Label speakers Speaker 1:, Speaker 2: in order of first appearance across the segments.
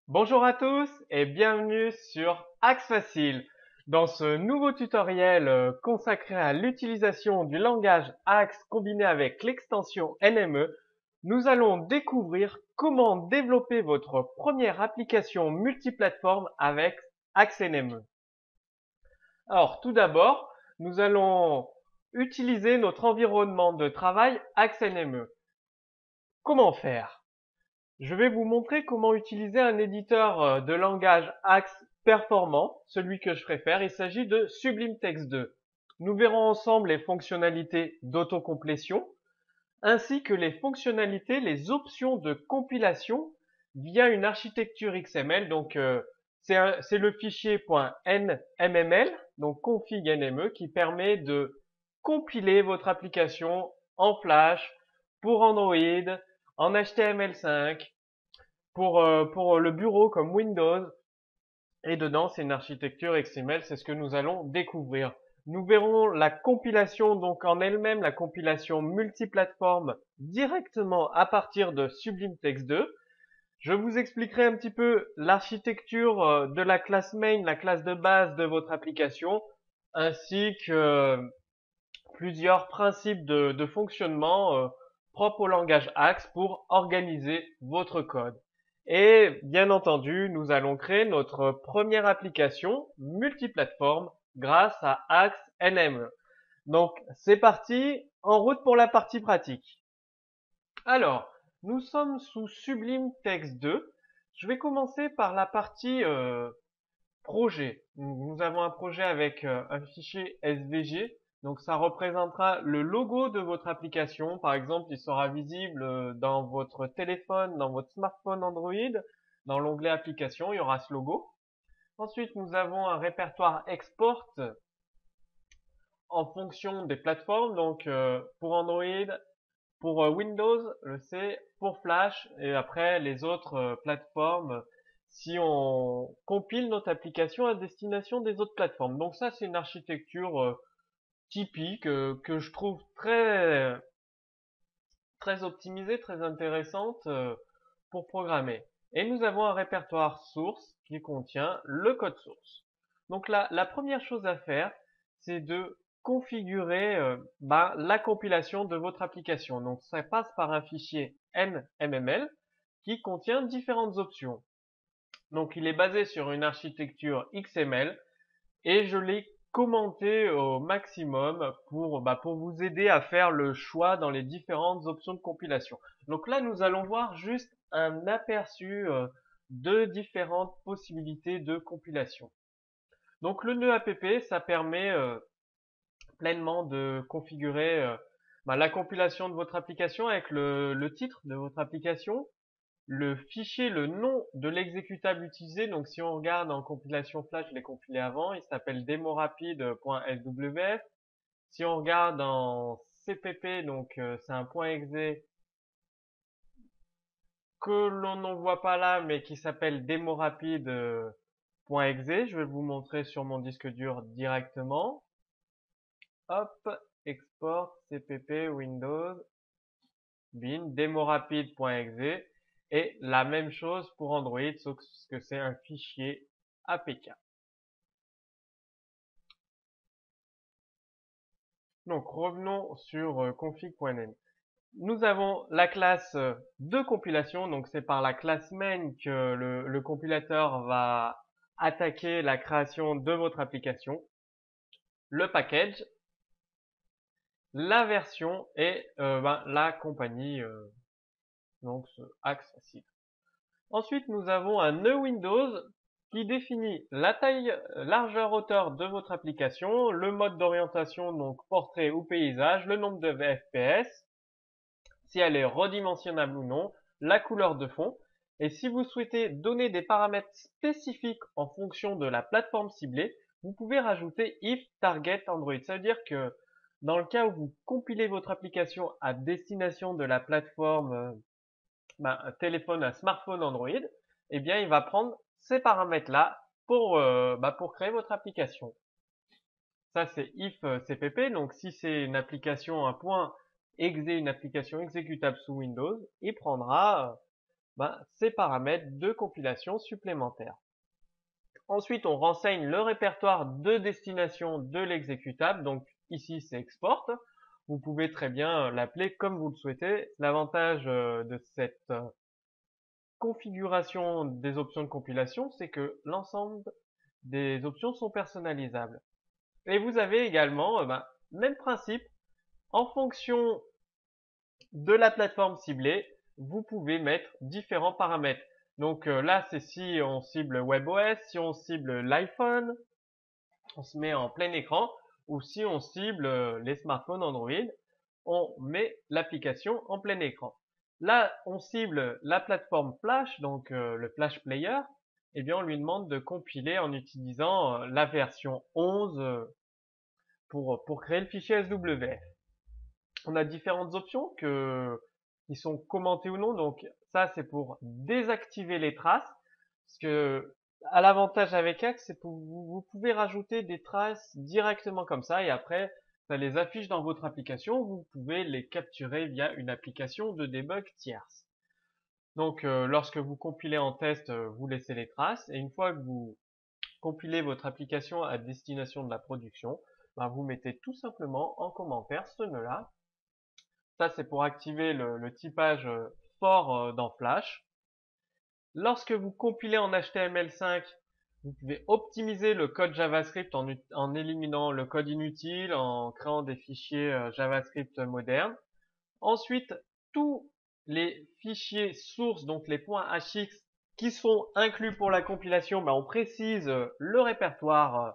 Speaker 1: Bonjour à tous et bienvenue sur Axe Facile. Dans ce nouveau tutoriel consacré à l'utilisation du langage Axe combiné avec l'extension NME, nous allons découvrir comment développer votre première application multiplateforme avec Axe NME. Alors tout d'abord, nous allons utiliser notre environnement de travail Axe NME. Comment faire? Je vais vous montrer comment utiliser un éditeur de langage Axe performant, celui que je préfère. Il s'agit de Sublime Text 2. Nous verrons ensemble les fonctionnalités d'autocomplétion ainsi que les fonctionnalités, les options de compilation via une architecture XML. Donc c'est le fichier .nmml, donc config NME, qui permet de compiler votre application en Flash pour Android, en HTML5, pour le bureau comme Windows. Et dedans, c'est une architecture XML, c'est ce que nous allons découvrir. Nous verrons la compilation donc en elle-même, la compilation multiplateforme directement à partir de Sublime Text 2. Je vous expliquerai un petit peu l'architecture de la classe main, la classe de base de votre application, ainsi que plusieurs principes de fonctionnement propres au langage Axe pour organiser votre code. Et bien entendu, nous allons créer notre première application multiplateforme grâce à Axe NME. Donc c'est parti, en route pour la partie pratique. Alors, nous sommes sous Sublime Text 2. Je vais commencer par la partie projet. Nous avons un projet avec un fichier SVG. Donc ça représentera le logo de votre application. Par exemple, il sera visible dans votre téléphone, dans votre smartphone Android. Dans l'onglet application, il y aura ce logo. Ensuite, nous avons un répertoire export en fonction des plateformes. Donc pour Android, pour Windows, le C, pour Flash et après les autres plateformes si on compile notre application à destination des autres plateformes. Donc ça, c'est une architecture typique que je trouve très optimisée, très intéressante pour programmer. Et nous avons un répertoire source qui contient le code source. Donc la première chose à faire, c'est de configurer la compilation de votre application. Donc ça passe par un fichier nmml qui contient différentes options. Donc il est basé sur une architecture XML et je l'ai commenté au maximum pour vous aider à faire le choix dans les différentes options de compilation. Donc là, nous allons voir juste un aperçu de différentes possibilités de compilation. Donc le nœud app, ça permet pleinement de configurer la compilation de votre application avec le titre de votre application, le fichier, le nom de l'exécutable utilisé. Donc si on regarde en compilation Flash, je l'ai compilé avant, il s'appelle demorapide.swf. Si on regarde en CPP, donc c'est un .exe que l'on ne voit pas là, mais qui s'appelle demorapide.exe. Je vais vous montrer sur mon disque dur directement. Hop, export CPP Windows bin demorapide.exe. Et la même chose pour Android, sauf que c'est un fichier APK. Donc revenons sur config.nm. Nous avons la classe de compilation, donc c'est par la classe main que le compilateur va attaquer la création de votre application, le package, la version et la compagnie, donc ce axe facile. Ensuite, nous avons un nœud Windows qui définit la taille, largeur, hauteur de votre application, le mode d'orientation, donc portrait ou paysage, le nombre de FPS, si elle est redimensionnable ou non, la couleur de fond. Et si vous souhaitez donner des paramètres spécifiques en fonction de la plateforme ciblée, vous pouvez rajouter if target Android. Ça veut dire que dans le cas où vous compilez votre application à destination de la plateforme un téléphone, un smartphone Android, eh bien, il va prendre ces paramètres-là pour créer votre application. Ça, c'est if cpp. Donc, si c'est une application, un point exe, une application exécutable sous Windows, il prendra ces paramètres de compilation supplémentaires. Ensuite, on renseigne le répertoire de destination de l'exécutable. Donc ici, c'est export. Vous pouvez très bien l'appeler comme vous le souhaitez. L'avantage de cette configuration des options de compilation, c'est que l'ensemble des options sont personnalisables. Et vous avez également, même principe, en fonction de la plateforme ciblée, vous pouvez mettre différents paramètres. Donc là, c'est si on cible WebOS, si on cible l'iPhone, on se met en plein écran, ou si on cible les smartphones Android, on met l'application en plein écran. Là, on cible la plateforme Flash, donc le Flash Player, et bien on lui demande de compiler en utilisant la version 11 pour créer le fichier SWF. On a différentes options qui sont commentées ou non. Donc ça, c'est pour désactiver les traces. Parce que à l'avantage avec Axe, c'est que vous pouvez rajouter des traces directement comme ça et après, ça les affiche dans votre application. Vous pouvez les capturer via une application de debug tierce. Donc lorsque vous compilez en test, vous laissez les traces et une fois que vous compilez votre application à destination de la production, vous mettez tout simplement en commentaire ce nœud-là. Ça, c'est pour activer le typage fort dans Flash. Lorsque vous compilez en HTML5, vous pouvez optimiser le code JavaScript en éliminant le code inutile, en créant des fichiers JavaScript modernes. Ensuite, tous les fichiers sources, donc les points HX, qui sont inclus pour la compilation, on précise le répertoire,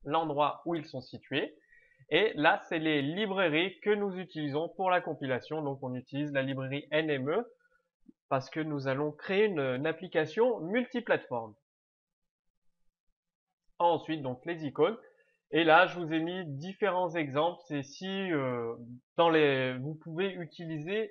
Speaker 1: l'endroit où ils sont situés. Et là, c'est les librairies que nous utilisons pour la compilation. Donc, on utilise la librairie NME parce que nous allons créer une application multiplateforme. Ensuite, donc les icônes. Et là, je vous ai mis différents exemples. C'est si vous pouvez utiliser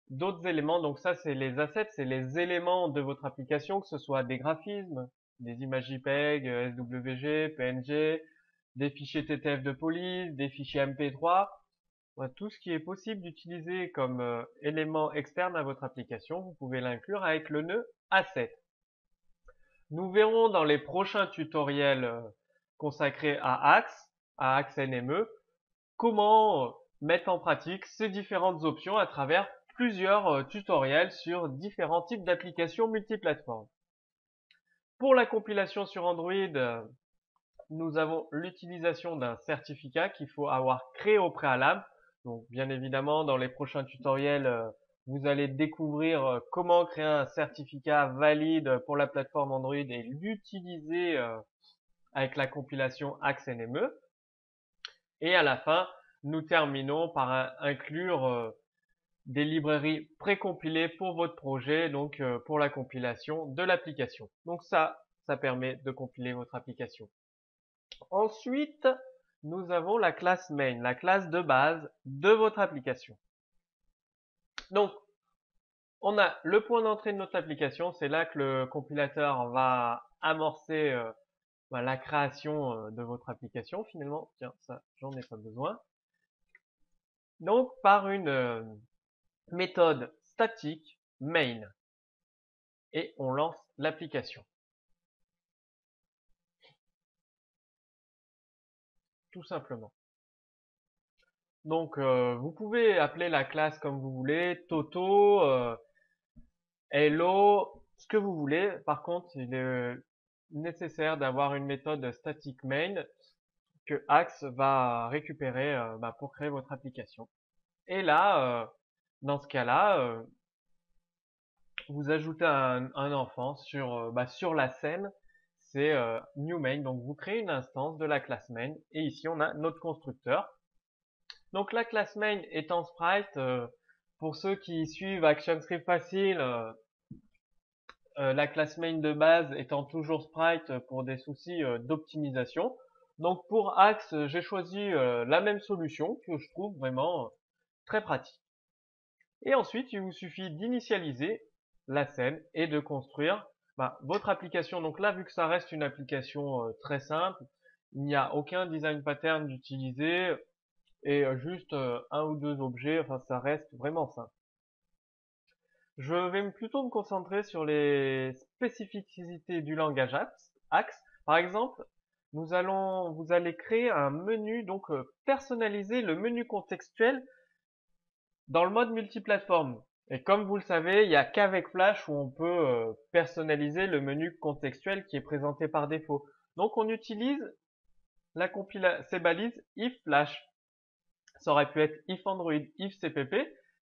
Speaker 1: d'autres éléments. Donc ça, c'est les assets, c'est les éléments de votre application, que ce soit des graphismes, des images JPEG, SWG, PNG, des fichiers TTF de police, des fichiers MP3, tout ce qui est possible d'utiliser comme élément externe à votre application, vous pouvez l'inclure avec le nœud Asset. Nous verrons dans les prochains tutoriels consacrés à Axe NME, comment mettre en pratique ces différentes options à travers plusieurs tutoriels sur différents types d'applications multiplateformes. Pour la compilation sur Android, nous avons l'utilisation d'un certificat qu'il faut avoir créé au préalable. Donc, bien évidemment, dans les prochains tutoriels, vous allez découvrir comment créer un certificat valide pour la plateforme Android et l'utiliser avec la compilation Axe NME. Et à la fin, nous terminons par inclure des librairies précompilées pour votre projet, donc pour la compilation de l'application. Donc ça permet de compiler votre application. Ensuite, nous avons la classe main, la classe de base de votre application. Donc, on a le point d'entrée de notre application, c'est là que le compilateur va amorcer la création de votre application finalement. Tiens, ça, j'en ai pas besoin. Donc, par une méthode statique main. Et on lance l'application. Tout simplement. Donc, vous pouvez appeler la classe comme vous voulez, Toto, Hello, ce que vous voulez. Par contre, il est nécessaire d'avoir une méthode static main que Axe va récupérer pour créer votre application. Et là, dans ce cas-là, vous ajoutez un enfant sur la scène, c'est new main. Donc vous créez une instance de la classe main et ici on a notre constructeur. Donc la classe main étant sprite, pour ceux qui suivent ActionScript facile, la classe main de base étant toujours sprite pour des soucis d'optimisation. Donc pour Axe, j'ai choisi la même solution que je trouve vraiment très pratique. Et ensuite, il vous suffit d'initialiser la scène et de construire votre application. Donc là, vu que ça reste une application très simple, il n'y a aucun design pattern d'utiliser et juste un ou deux objets, enfin ça reste vraiment simple. Je vais plutôt me concentrer sur les spécificités du langage Axe. Par exemple, vous allez créer un menu, donc personnaliser le menu contextuel dans le mode multiplateforme. Et comme vous le savez, il n'y a qu'avec Flash où on peut personnaliser le menu contextuel qui est présenté par défaut. Donc on utilise ces balises if Flash. Ça aurait pu être if Android, if CPP,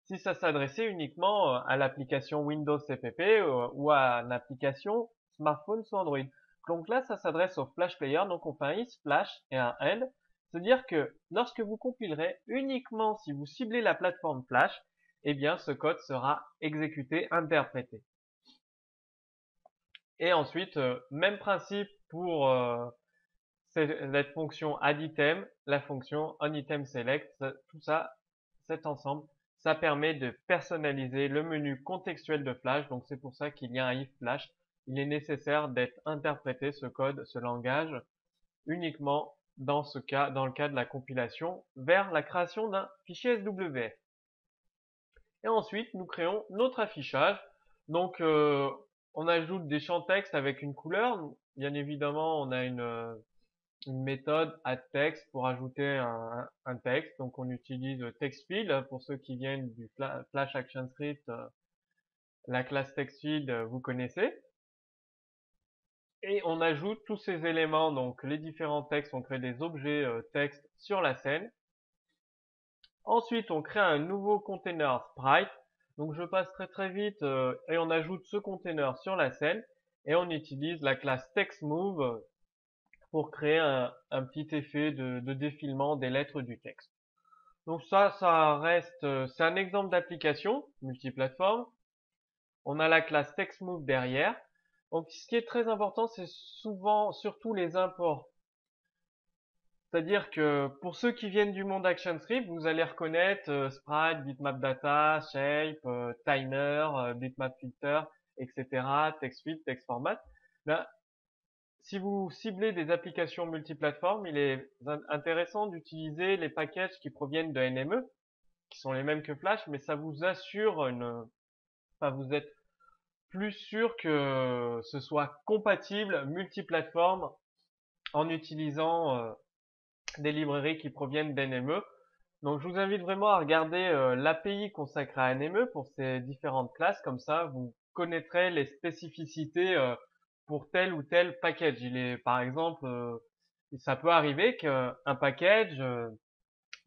Speaker 1: si ça s'adressait uniquement à l'application Windows CPP ou à l'application smartphone sous Android. Donc là, ça s'adresse au Flash Player, donc on fait un if Flash et un end. C'est-à-dire que lorsque vous compilerez, uniquement si vous ciblez la plateforme Flash, eh bien ce code sera exécuté, interprété. Et ensuite, même principe pour cette fonction addItem, la fonction onItemSelect, tout ça, cet ensemble, ça permet de personnaliser le menu contextuel de Flash. Donc c'est pour ça qu'il y a un if Flash. Il est nécessaire d'être interprété ce code, ce langage, uniquement dans ce cas, dans le cas de la compilation vers la création d'un fichier SWF. Et ensuite, nous créons notre affichage. Donc, on ajoute des champs texte avec une couleur. Bien évidemment, on a une méthode addText pour ajouter un texte. Donc, on utilise TextField. Pour ceux qui viennent du Flash ActionScript, la classe TextField, vous connaissez. Et on ajoute tous ces éléments, donc les différents textes, on crée des objets texte sur la scène. Ensuite, on crée un nouveau container sprite. Donc, je passe très vite et on ajoute ce container sur la scène et on utilise la classe TextMove pour créer un petit effet de défilement des lettres du texte. Donc ça reste, c'est un exemple d'application multiplateforme. On a la classe TextMove derrière. Donc, ce qui est très important, c'est surtout les imports. C'est-à-dire que pour ceux qui viennent du monde ActionScript, vous allez reconnaître sprite, bitmap data, shape, timer, bitmap filter, etc., textfield, textformat. Là, si vous ciblez des applications multiplateformes, il est intéressant d'utiliser les packages qui proviennent de NME, qui sont les mêmes que Flash, mais ça vous assure enfin, vous êtes plus sûr que ce soit compatible multiplateforme en utilisant des librairies qui proviennent d'NME. Donc je vous invite vraiment à regarder l'API consacrée à NME pour ces différentes classes, comme ça vous connaîtrez les spécificités pour tel ou tel package. Il est par exemple, ça peut arriver qu'un package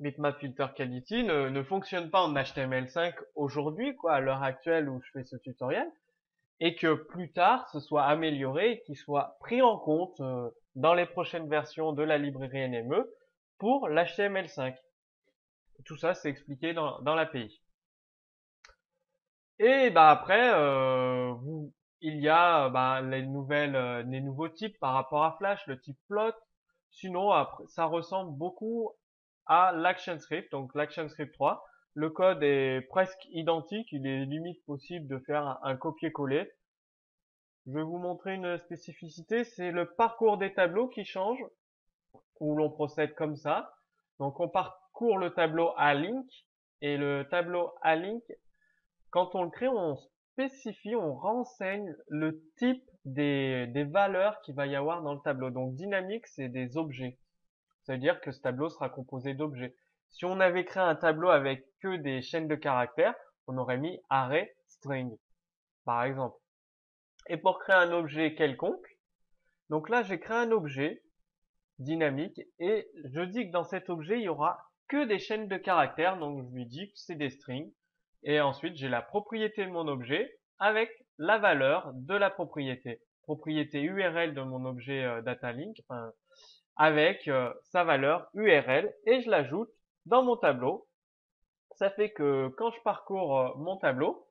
Speaker 1: Bitmap Filter Quality ne fonctionne pas en HTML5 aujourd'hui, quoi, à l'heure actuelle où je fais ce tutoriel, et que plus tard ce soit amélioré et qu'il soit pris en compte dans les prochaines versions de la librairie NME pour l'HTML5. Tout ça, c'est expliqué dans l'API. Et bah après, il y a les nouveaux types par rapport à Flash, le type float. Sinon, après, ça ressemble beaucoup à l'ActionScript, donc l'ActionScript 3. Le code est presque identique, il est limite possible de faire un copier-coller. Je vais vous montrer une spécificité, c'est le parcours des tableaux qui change, où l'on procède comme ça. Donc on parcourt le tableau à link, et le tableau à link, quand on le crée, on spécifie, on renseigne le type des valeurs qu'il va y avoir dans le tableau. Donc dynamique, c'est des objets. Ça veut dire que ce tableau sera composé d'objets. Si on avait créé un tableau avec que des chaînes de caractères, on aurait mis array string, par exemple. Et pour créer un objet quelconque, donc là j'ai créé un objet dynamique et je dis que dans cet objet il y aura que des chaînes de caractères, donc je lui dis que c'est des strings. Et ensuite j'ai la propriété de mon objet avec la valeur de la propriété. Propriété URL de mon objet datalink, enfin, avec sa valeur URL et je l'ajoute dans mon tableau. Ça fait que quand je parcours mon tableau,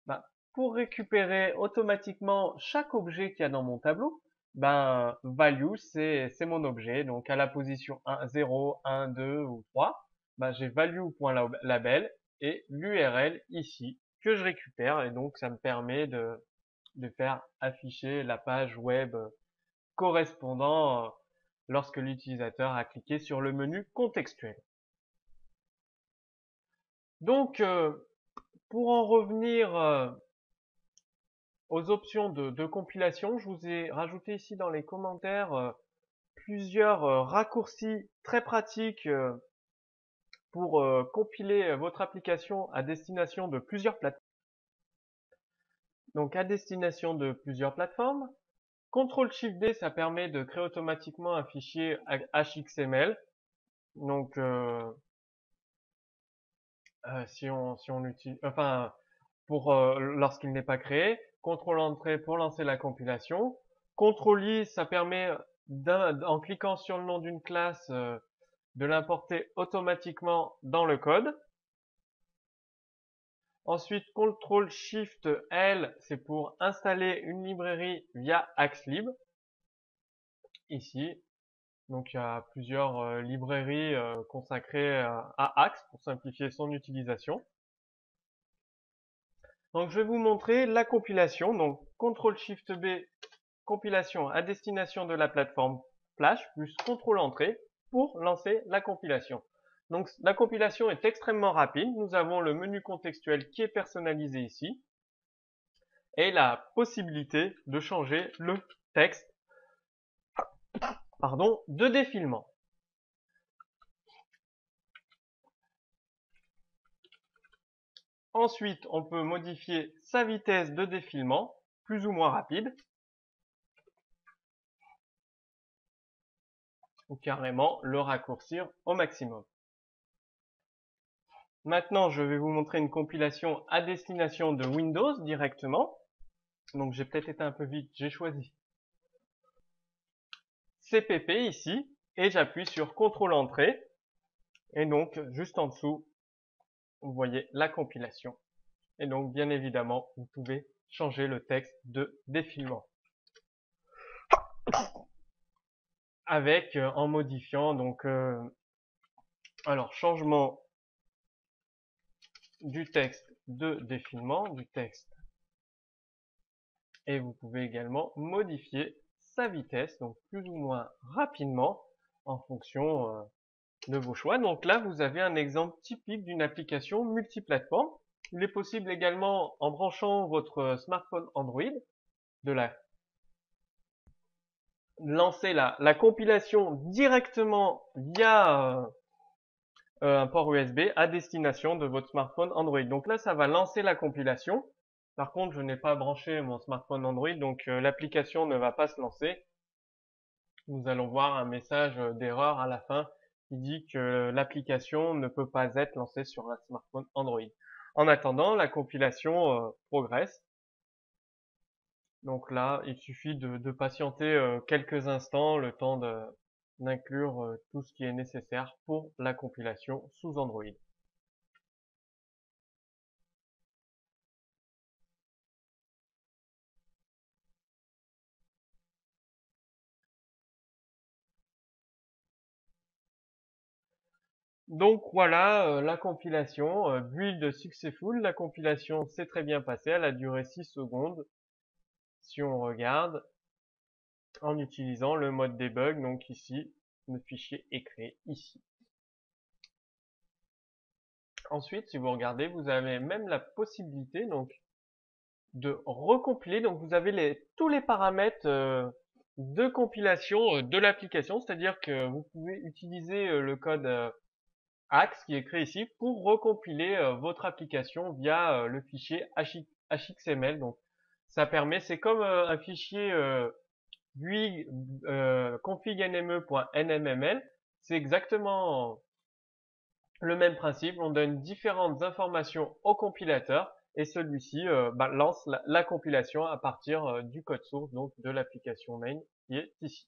Speaker 1: ben, pour récupérer automatiquement chaque objet qu'il y a dans mon tableau, ben, value, c'est mon objet. Donc, à la position 1, 0, 1, 2 ou 3, ben, j'ai value.label et l'URL ici que je récupère. Et donc, ça me permet de faire afficher la page web correspondant lorsque l'utilisateur a cliqué sur le menu contextuel. Donc, pour en revenir aux options de compilation, je vous ai rajouté ici dans les commentaires plusieurs raccourcis très pratiques pour compiler votre application à destination de plusieurs plateformes. Donc à destination de plusieurs plateformes. CTRL-SHIFT-D, ça permet de créer automatiquement un fichier HXML. Donc si on utilise, enfin pour lorsqu'il n'est pas créé. CTRL-Entrée pour lancer la compilation. CTRL-I, ça permet en cliquant sur le nom d'une classe de l'importer automatiquement dans le code. Ensuite, CTRL-SHIFT-L, c'est pour installer une librairie via Axlib. Ici, donc il y a plusieurs librairies consacrées à Axe pour simplifier son utilisation. Donc je vais vous montrer la compilation. Donc CTRL-SHIFT-B, compilation à destination de la plateforme Flash, plus CTRL-Entrée pour lancer la compilation. Donc la compilation est extrêmement rapide. Nous avons le menu contextuel qui est personnalisé ici et la possibilité de changer le texte de défilement. Ensuite, on peut modifier sa vitesse de défilement, plus ou moins rapide, ou carrément le raccourcir au maximum. Maintenant, je vais vous montrer une compilation à destination de Windows directement. Donc j'ai peut-être été un peu vite, j'ai choisi CPP ici, et j'appuie sur CTRL-Entrée, et donc juste en dessous, vous voyez la compilation. Et donc bien évidemment, vous pouvez changer le texte de défilement. Avec, en modifiant, donc, alors changement du texte de défilement, du texte. Et vous pouvez également modifier sa vitesse, donc plus ou moins rapidement, en fonction de vos choix. Donc là, vous avez un exemple typique d'une application multiplateforme. Il est possible également, en branchant votre smartphone Android, de lancer la compilation directement via un port USB à destination de votre smartphone Android. Donc là, ça va lancer la compilation. Par contre, je n'ai pas branché mon smartphone Android, donc l'application ne va pas se lancer. Nous allons voir un message d'erreur à la fin qui dit que l'application ne peut pas être lancée sur un smartphone Android. En attendant, la compilation progresse. Donc là, il suffit de patienter quelques instants, le temps d'inclure tout ce qui est nécessaire pour la compilation sous Android. Donc voilà la compilation, build successful. La compilation s'est très bien passée, elle a duré 6 secondes. Si on regarde, en utilisant le mode debug, donc ici, le fichier est créé ici. Ensuite, si vous regardez, vous avez même la possibilité donc de recompiler. Donc vous avez tous les paramètres de compilation de l'application, c'est-à-dire que vous pouvez utiliser le code Axe qui est créé ici pour recompiler votre application via le fichier HXML. Donc ça permet, c'est comme un fichier GUI config.nme.nmml, c'est exactement le même principe. On donne différentes informations au compilateur et celui-ci lance la compilation à partir du code source, donc de l'application main qui est ici.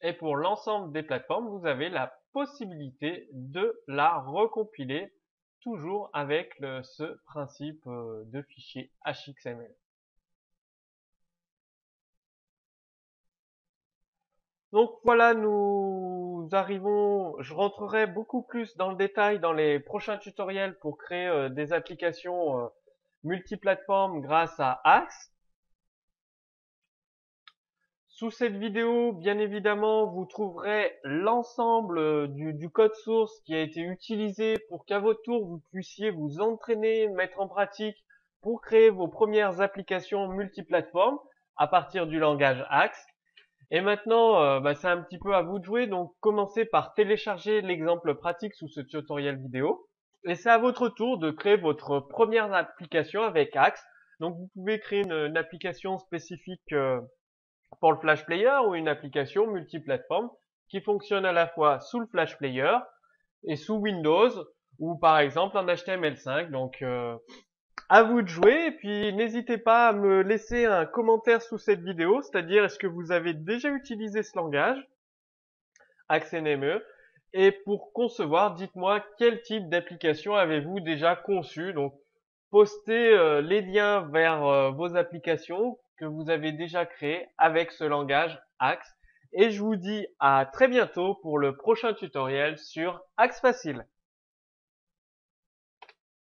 Speaker 1: Et pour l'ensemble des plateformes, vous avez la possibilité de la recompiler toujours avec ce principe de fichier HXML. Donc voilà, nous arrivons, je rentrerai beaucoup plus dans le détail dans les prochains tutoriels pour créer des applications multiplateformes grâce à Axe. Sous cette vidéo, bien évidemment, vous trouverez l'ensemble du code source qui a été utilisé pour qu'à votre tour, vous puissiez vous entraîner, mettre en pratique pour créer vos premières applications multiplateformes à partir du langage Axe. Et maintenant, c'est un petit peu à vous de jouer, donc commencez par télécharger l'exemple pratique sous ce tutoriel vidéo. Et c'est à votre tour de créer votre première application avec Axe. Donc vous pouvez créer une application spécifique pour le Flash Player ou une application multiplateforme qui fonctionne à la fois sous le Flash Player et sous Windows ou par exemple en HTML5. Donc à vous de jouer et puis n'hésitez pas à me laisser un commentaire sous cette vidéo, c'est-à-dire est-ce que vous avez déjà utilisé ce langage, Axe NME, et pour concevoir, dites-moi quel type d'application avez-vous déjà conçu. Donc postez les liens vers vos applications que vous avez déjà créées avec ce langage Axe. Et je vous dis à très bientôt pour le prochain tutoriel sur Axe Facile.